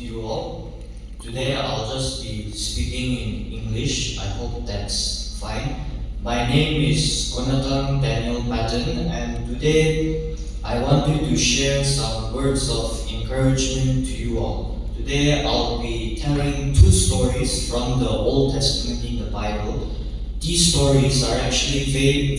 you all. Today I'll just be speaking in English. I hope that's fine. My name is Konatang Daniel Patton, and today I wanted to share some words of encouragement to you all. Today I'll be telling two stories from the Old Testament in the Bible. These stories are actually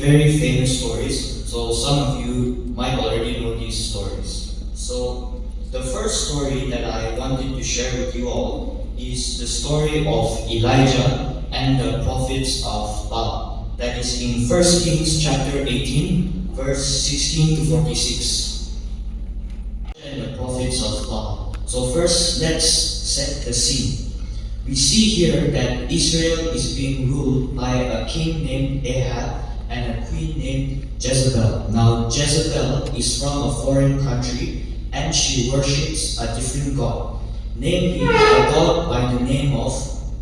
very famous stories, so some of you might already know these stories. So the first story that I wanted to share with you all is the story of Elijah and the prophets of Baal. That is in 1 Kings chapter 18, verse 16 to 46. And the prophets of Baal. So first, let's set the scene. We see here that Israel is being ruled by a king named Ahab and a queen named Jezebel. Now, Jezebel is from a foreign country and she worships a different god, namely a god by the name of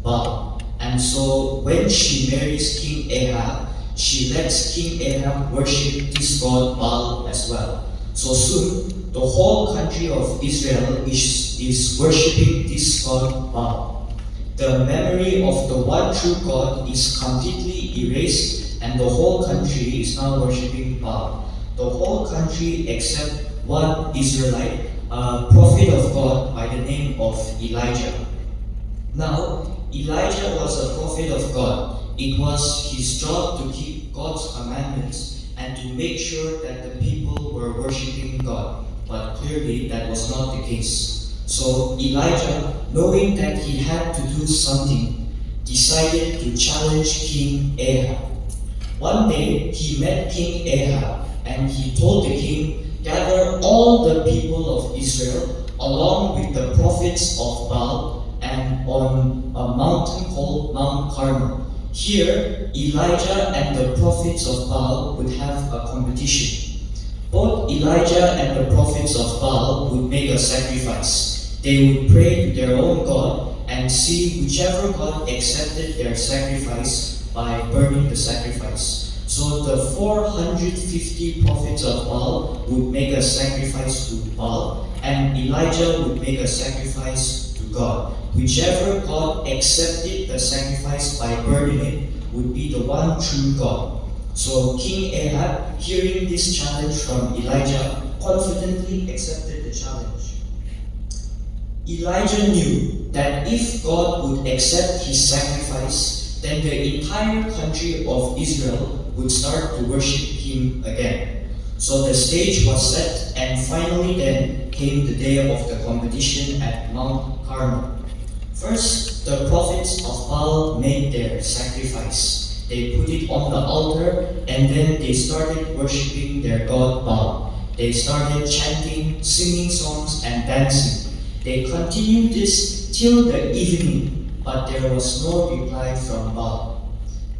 Baal. And so when she marries King Ahab, she lets King Ahab worship this god Baal as well. So soon, the whole country of Israel is worshipping this god Baal. The memory of the one true God is completely erased, and the whole country is now worshipping Baal. The whole country except one Israelite, a prophet of God by the name of Elijah. Now, Elijah was a prophet of God. It was his job to keep God's commandments and to make sure that the people were worshipping God. But clearly that was not the case. So Elijah, knowing that he had to do something, decided to challenge King Ahab. One day, he met King Ahab and he told the king, "Gather all the people of Israel along with the prophets of Baal and on a mountain called Mount Carmel. Here, Elijah and the prophets of Baal would have a competition. Both Elijah and the prophets of Baal would make a sacrifice. They would pray to their own God and see whichever God accepted their sacrifice by burning the sacrifice. So the 450 prophets of Baal would make a sacrifice to Baal, and Elijah would make a sacrifice to God. Whichever God accepted the sacrifice by burning it would be the one true God." So King Ahab, hearing this challenge from Elijah, confidently accepted the challenge. Elijah knew that if God would accept his sacrifice, then the entire country of Israel would start to worship him again. So the stage was set, and finally then came the day of the competition at Mount Carmel. First, the prophets of Baal made their sacrifice. They put it on the altar, and then they started worshipping their god Baal. They started chanting, singing songs, and dancing. They continued this till the evening, but there was no reply from Baal.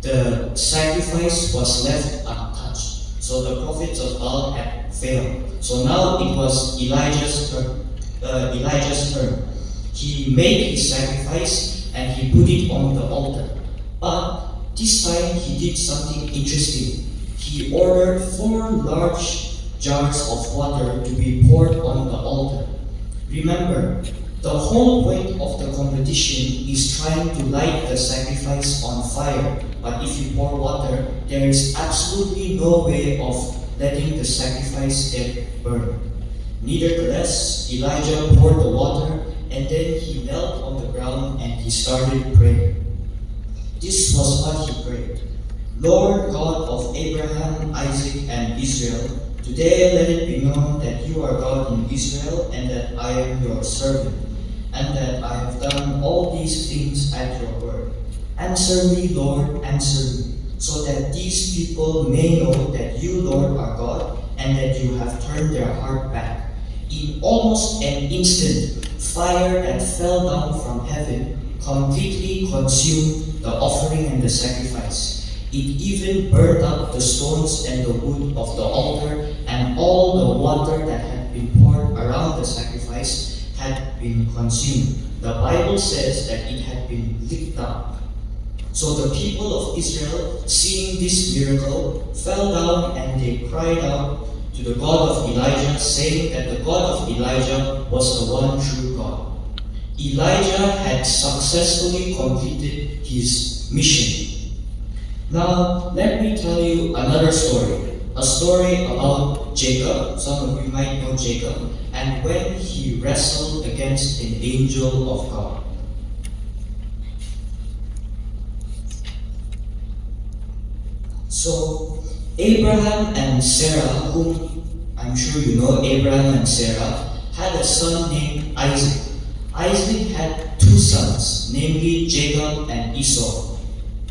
The sacrifice was left untouched, so the prophets of Baal had failed. So now it was Elijah's turn. He made his sacrifice and he put it on the altar. But this time he did something interesting. He ordered 4 large jars of water to be poured on the altar. Remember, the whole point of the competition is trying to light the sacrifice on fire. But if you pour water, there is absolutely no way of letting the sacrifice get burned. Nevertheless, Elijah poured the water and then he knelt on the ground and he started praying. This was what he prayed. "Lord God of Abraham, Isaac, and Israel, today let it be known that you are God in Israel and that I am your servant, and that I have done all these things at your word. Answer me, Lord, answer me, so that these people may know that you, Lord, are God, and that you have turned their heart back." In almost an instant, fire that fell down from heaven completely consumed the offering and the sacrifice. It even burned up the stones and the wood of the altar, and all the water that had been poured around the sacrifice had been consumed. The Bible says that it had been licked up. So the people of Israel, seeing this miracle, fell down and they cried out to the God of Elijah, saying that the God of Elijah was the one true God. Elijah had successfully completed his mission. Now, let me tell you another story. A story about Jacob. Some of you might know Jacob. And when he wrestled against an angel of God. So, Abraham and Sarah, whom I'm sure you know, Abraham and Sarah, had a son named Isaac. Isaac had two sons, namely Jacob and Esau.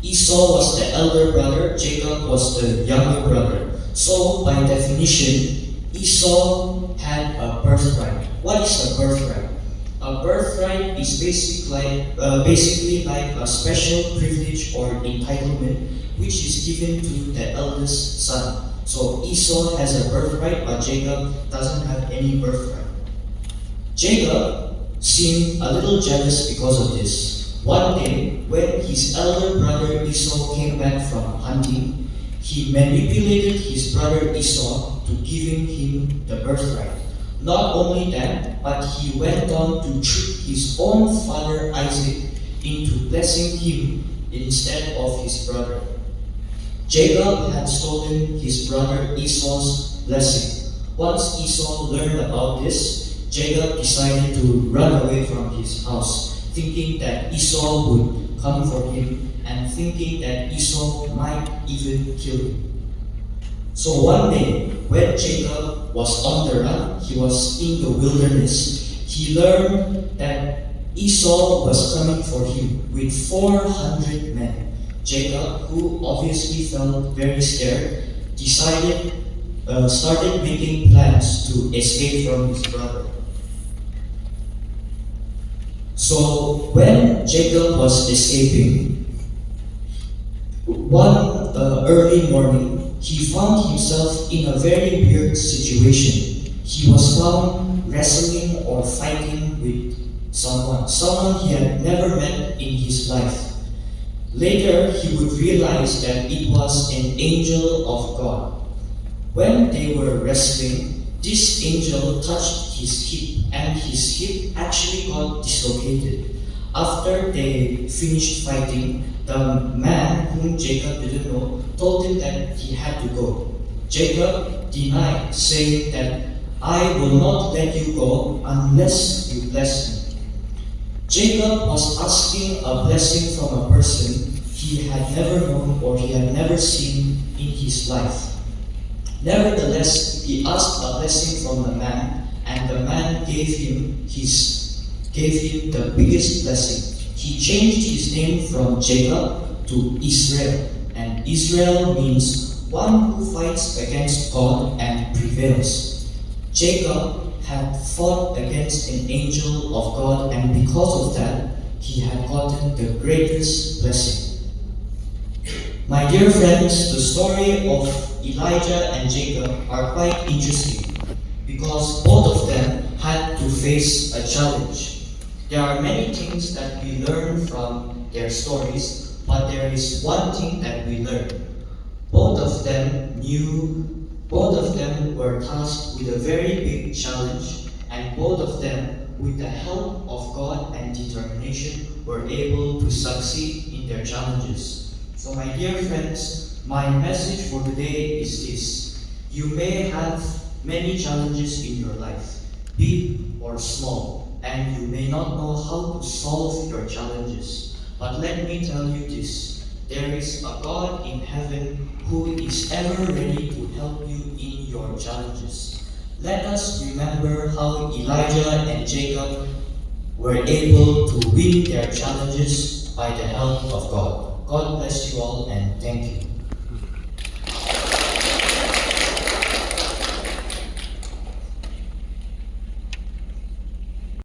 Esau was the elder brother, Jacob was the younger brother. So, by definition, Esau had a birthright. What is a birthright? A birthright is basically like a special privilege or entitlement which is given to the eldest son. So Esau has a birthright, but Jacob doesn't have any birthright. Jacob seemed a little jealous because of this. One day, when his elder brother Esau came back from hunting, he manipulated his brother Esau to giving him the birthright. Not only that, but he went on to trick his own father Isaac into blessing him instead of his brother. Jacob had stolen his brother Esau's blessing. Once Esau learned about this, Jacob decided to run away from his house, thinking that Esau would come for him and thinking that Esau might even kill him. So one day, when Jacob was on the run, he was in the wilderness, he learned that Esau was coming for him with 400 men. Jacob, who obviously felt very scared, started making plans to escape from his brother. So when Jacob was escaping, one early morning, he found himself in a very weird situation. He was found wrestling or fighting with someone he had never met in his life. Later, he would realize that it was an angel of God. When they were wrestling, this angel touched his hip, and his hip actually got dislocated. After they finished fighting, the man whom Jacob didn't know told him that he had to go. Jacob denied, saying that, "I will not let you go unless you bless me." Jacob was asking a blessing from a person he had never known or he had never seen in his life. Nevertheless, he asked a blessing from the man, and the man gave him the biggest blessing. He changed his name from Jacob to Israel, and Israel means one who fights against God and prevails. Jacob had fought against an angel of God, and because of that, he had gotten the greatest blessing. My dear friends, the story of Elijah and Jacob are quite interesting because both of them had to face a challenge. There are many things that we learn from their stories, but there is one thing that we learn. Both of them were tasked with a very big challenge, and both of them, with the help of God and determination, were able to succeed in their challenges. So my dear friends, my message for today is this. You may have many challenges in your life, big or small, and you may not know how to solve your challenges. But let me tell you this. There is a God in heaven who is ever ready to help you in your challenges. Let us remember how Elijah and Jacob were able to win their challenges by the help of God. God bless you all and thank you.